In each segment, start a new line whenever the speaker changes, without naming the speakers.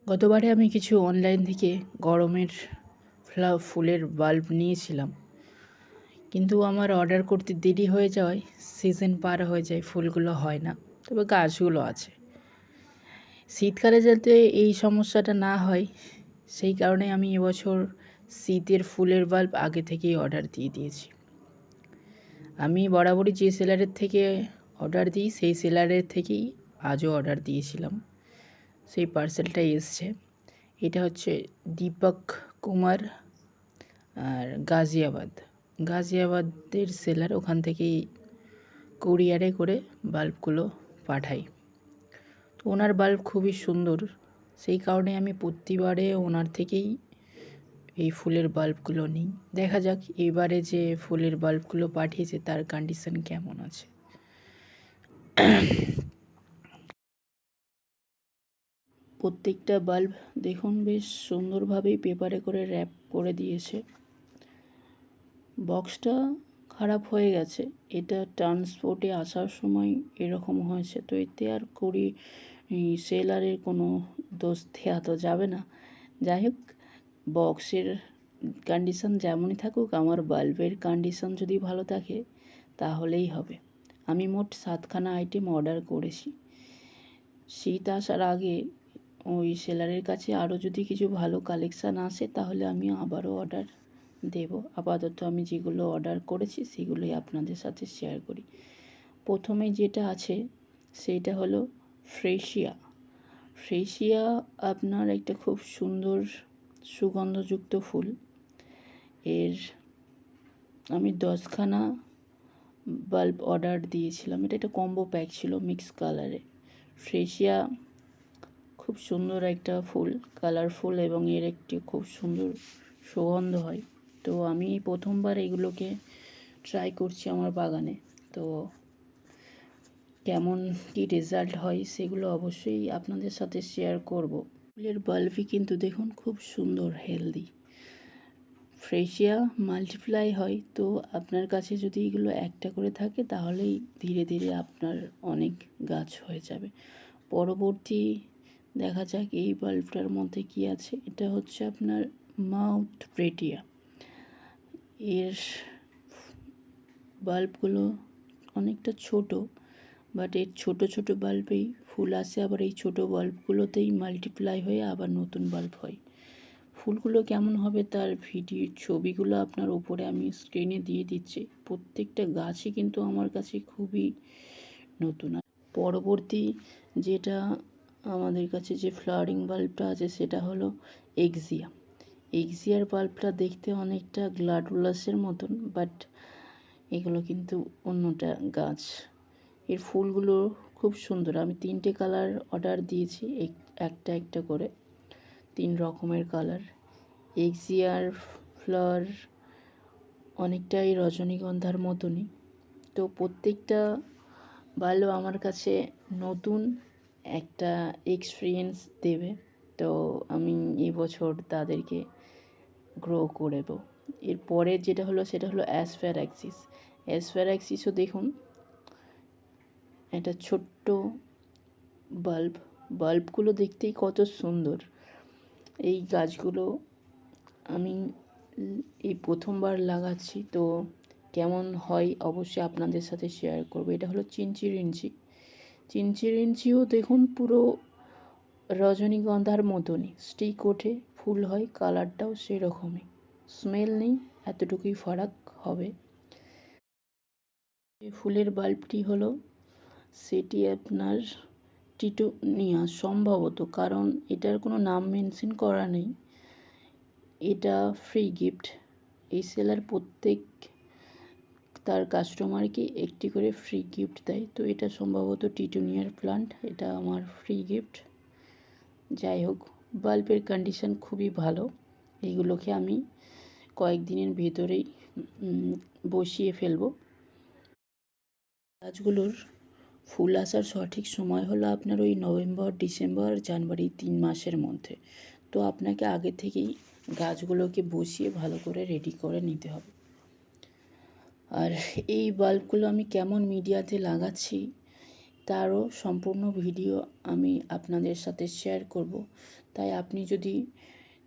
গতবারে আমি কিছু অনলাইন থেকে গরমের ফুলের বাল্ব নিয়েছিলাম, কিন্তু আমার অর্ডার করতে দেরি হয়ে যাওয়ায় সিজন পার হয়ে যায়, ফুলগুলো হয় না, তবে গাছগুলো আছে। শীতকালে যাতে এই সমস্যাটা না হয় সেই কারণে আমি এবছর শীতের ফুলের বাল্ব আগে থেকেই অর্ডার দিয়ে দিয়েছি। আমি বরাবরই যে সেলারের থেকে অর্ডার দিই সেই সেলারের থেকেই আজও অর্ডার দিয়েছিলাম, সেই পার্সেলটাই এসছে। এটা হচ্ছে দীপক কুমার আর গাজিয়াবাদের সেলার, ওখান থেকেই কুরিয়ারে করে বাল্বগুলো পাঠাই। তো ওনার বাল্ব খুবই সুন্দর, সেই কারণে আমি প্রতিবারে ওনার থেকেই এই ফুলের বাল্বগুলো নিই। দেখা যাক এবারে যে ফুলের বাল্বগুলো পাঠিয়েছে তার কন্ডিশন কেমন আছে। প্রত্যেকটা বাল্ব দেখুন বেশ সুন্দরভাবেই পেপারে করে র্যাপ করে দিয়েছে। বক্সটা খারাপ হয়ে গেছে, এটা ট্রান্সপোর্টে আসার সময় এরকম হয়েছে, তো এতে আর সেলারের কোনো দোষ দেওয়া তো যাবে না। যাই হোক, বক্সের কন্ডিশন যেমনই থাকুক, আমার বাল্বের কন্ডিশন যদি ভালো থাকে তাহলেই হবে। আমি মোট 7খানা আইটেম অর্ডার করেছি। শীত আসার আগে ওই সেলারের কাছে আরও যদি কিছু ভালো কালেকশান আসে তাহলে আমি আবারও অর্ডার দেব। আপাতত আমি যেগুলো অর্ডার করেছি সেগুলোই আপনাদের সাথে শেয়ার করি। প্রথমে যেটা আছে সেইটা হলো ফ্রেশিয়া আপনার একটা খুব সুন্দর সুগন্ধযুক্ত ফুল। এর আমি 10খানা বাল্ব অর্ডার দিয়েছিলাম। এটা একটা কম্বো প্যাক ছিল মিক্স কালারে। ফ্রেশিয়া খুব সুন্দর একটা ফুল, কালারফুল, এবং এর একটি খুব সুন্দর সুগন্ধ হয়। তো আমি প্রথমবার এগুলোকে ট্রাই করছি আমার বাগানে, তো কেমন কি রেজাল্ট হয় সেগুলো অবশ্যই আপনাদের সাথে শেয়ার করব। ফুলের বাল্বই কিন্তু দেখুন খুব সুন্দর, হেলদি। ফ্রেশিয়া মাল্টিপ্লাই হয়, তো আপনার কাছে যদি এগুলো একটা করে থাকে তাহলেই ধীরে ধীরে আপনার অনেক গাছ হয়ে যাবে। পরবর্তী দেখা যাক এই বাল্বটার মধ্যে কি আছে। এটা হচ্ছে আপনার মাউথ প্রেটিয়া। এর বাল্বগুলো অনেকটা ছোট, বাট এর ছোট ছোট বাল্বেই ফুল আসে, আবার এই ছোট বাল্বগুলোতেই মাল্টিপ্লাই হয়ে আবার নতুন বাল্ব হয়। ফুলগুলো কেমন হবে তার ছবিগুলো আপনার উপরে আমি স্ক্রিনে দিয়ে দিচ্ছি। প্রত্যেকটা গাছই কিন্তু আমার কাছে খুবই নতুন। পরবর্তী যেটা আমাদের কাছে যে ফ্লাওয়ারিং বাল্বটা আছে সেটা হলো এক্সিয়ার বাল্বটা দেখতে অনেকটা গ্লাডুলাসের মতন, বাট এগুলো কিন্তু অন্যটা গাছ। এর ফুলগুলো খুব সুন্দর। আমি 3টে কালার অর্ডার দিয়েছি, একটা একটা করে 3 রকমের কালার। এক্সিয়ার ফ্লাওয়ার অনেকটাই রজনীগন্ধার মতনই। তো প্রত্যেকটা বাল্ব আমার কাছে নতুন একটা এক্সপিরিয়েন্স দেবে, তো আমি এবছর তাদেরকে গ্রো করব। এরপরে যেটা হলো সেটা হলো অ্যাসফ্যারাক্সিসও দেখুন একটা ছোট্ট বাল্বগুলো দেখতেই কত সুন্দর। এই গাছগুলো আমি এই প্রথমবার লাগাচ্ছি, তো কেমন হয় অবশ্যই আপনাদের সাথে শেয়ার করব। এটা হলো চিনচিরিঞ্চিও দেখুন পুরো রজনীগন্ধার মতনই, স্টিক ওঠে, ফুল হয়, কালারটাও সেরকমই, স্মেল নেই, এতটুকুই ফারাক হবে। এই ফুলের বাল্বটি হলো সেটি আপনার টিটুনিয়া সম্ভবত, কারণ এটার কোনো নাম মেনশন করা নেই। এটা ফ্রি গিফট। এই সেলার প্রত্যেক তার কাস্টমারকে একটি করে ফ্রি গিফট দেয়, তো এটা সম্ভবত টিটুনিয়ার প্লান্ট, এটা আমার ফ্রি গিফট। যাই হোক, বাল্বের কন্ডিশন খুবই ভালো। এইগুলোকে আমি কয়েকদিনের ভেতরেই বসিয়ে ফেলব। গাছগুলোর ফুল আসার সঠিক সময় হলো আপনার ওই নভেম্বর, ডিসেম্বর, জানুয়ারি 3 মাসের মধ্যে। তো আপনাকে আগে থেকেই গাছগুলোকে বসিয়ে ভালো করে রেডি করে নিতে হবে। আর এই বাল্বগুলো আমি কেমন মিডিয়াতে লাগাচ্ছি তারও সম্পূর্ণ ভিডিও আমি আপনাদের সাথে শেয়ার করব। তাই আপনি যদি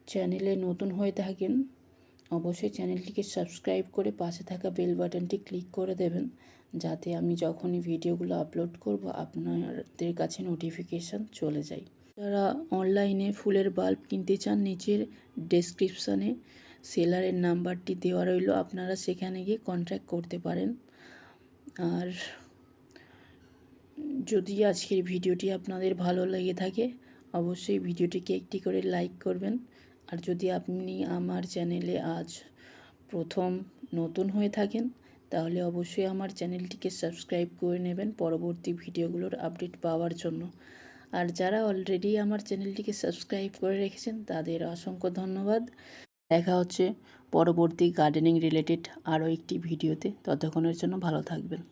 চ্যানেলে নতুন হয়ে থাকেন অবশ্যই চ্যানেলটিকে সাবস্ক্রাইব করে পাশে থাকা বেল বাটনটি ক্লিক করে দেবেন, যাতে আমি যখনই ভিডিওগুলো আপলোড করব আপনাদের কাছে নোটিফিকেশান চলে যায়। যারা অনলাইনে ফুলের বাল্ব কিনতে চান নিচের ডেসক্রিপশানে সেলারের নাম্বারটি দেওয়া রইল, আপনারা সেখানে গিয়ে কন্ট্যাক্ট করতে পারেন। আর যদি আজকের ভিডিওটি আপনাদের ভালো লেগে থাকে অবশ্যই ভিডিওটিকে একটি করে লাইক করবেন। আর যদি আপনি আমার চ্যানেলে আজ প্রথম নতুন হয়ে থাকেন তাহলে অবশ্যই আমার চ্যানেলটিকে সাবস্ক্রাইব করে নেবেন পরবর্তী ভিডিওগুলোর আপডেট পাওয়ার জন্য। আর যারা অলরেডি আমার চ্যানেলটিকে সাবস্ক্রাইব করে রেখেছেন তাদের অসংখ্য ধন্যবাদ। দেখা হচ্ছে পরবর্তী গার্ডেনিং রিলেটেড আরও একটি ভিডিওতে। ততক্ষণের জন্য ভালো থাকবেন।